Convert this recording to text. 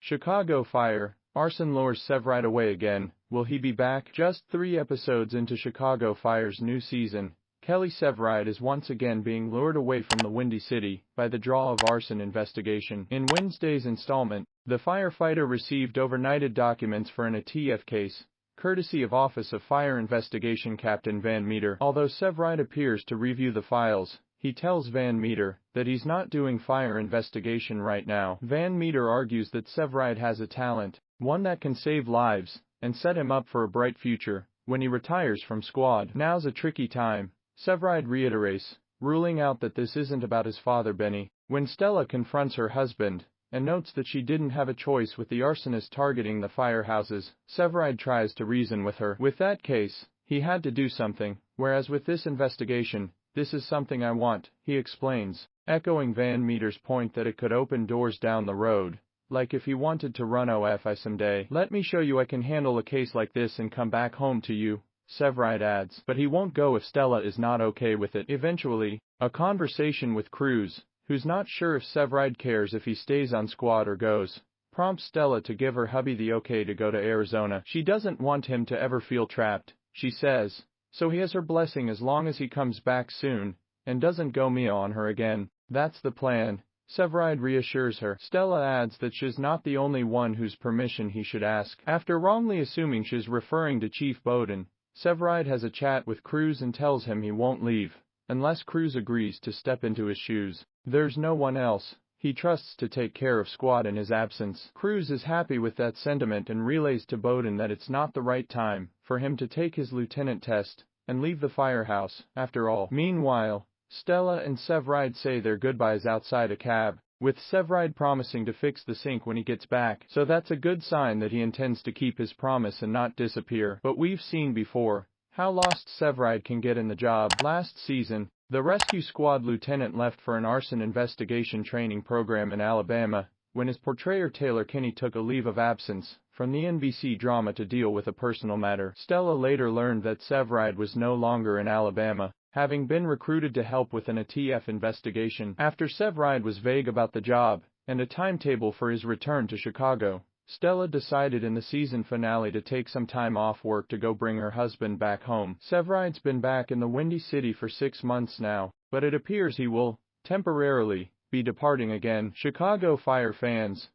Chicago fire. Arson lures Severide away again. Will he be back? Just 3 episodes into Chicago Fire's new season, Kelly Severide is once again being lured away from the Windy City by the draw of arson investigation. In Wednesday's installment, the firefighter received overnighted documents for an ATF case, courtesy of Office of Fire Investigation Captain Van Meter. Although Severide appears to review the files, he tells Van Meter that he's not doing fire investigation right now. Van Meter argues that Severide has a talent, one that can save lives, and set him up for a bright future when he retires from squad. Now's a tricky time, Severide reiterates, ruling out that this isn't about his father Benny. When Stella confronts her husband and notes that she didn't have a choice with the arsonist targeting the firehouses, Severide tries to reason with her. With that case, he had to do something, whereas with this investigation, this is something I want, he explains, echoing Van Meter's point that it could open doors down the road, like if he wanted to run OFI someday. Let me show you I can handle a case like this and come back home to you, Severide adds. But he won't go if Stella is not okay with it. Eventually, a conversation with Cruz, who's not sure if Severide cares if he stays on squad or goes, prompts Stella to give her hubby the okay to go to Arizona. She doesn't want him to ever feel trapped, she says, so he has her blessing as long as he comes back soon and doesn't go Mia on her again. That's the plan, Severide reassures her. Stella adds that she's not the only one whose permission he should ask. After wrongly assuming she's referring to Chief Bowden, Severide has a chat with Cruz and tells him he won't leave unless Cruz agrees to step into his shoes. There's no one else he trusts to take care of squad in his absence. Cruz is happy with that sentiment and relays to Bowden that it's not the right time for him to take his lieutenant test and leave the firehouse, after all. Meanwhile, Stella and Severide say their goodbyes outside a cab, with Severide promising to fix the sink when he gets back. So that's a good sign that he intends to keep his promise and not disappear. But we've seen before how lost Severide can get in the job. Last season, the rescue squad lieutenant left for an arson investigation training program in Alabama, when his portrayer Taylor Kinney took a leave of absence from the NBC drama to deal with a personal matter. Stella later learned that Severide was no longer in Alabama, having been recruited to help with an ATF investigation. After Severide was vague about the job and a timetable for his return to Chicago, Stella decided in the season finale to take some time off work to go bring her husband back home. Severide's been back in the Windy City for 6 months now, but it appears he will, temporarily, be departing again. Chicago Fire fans,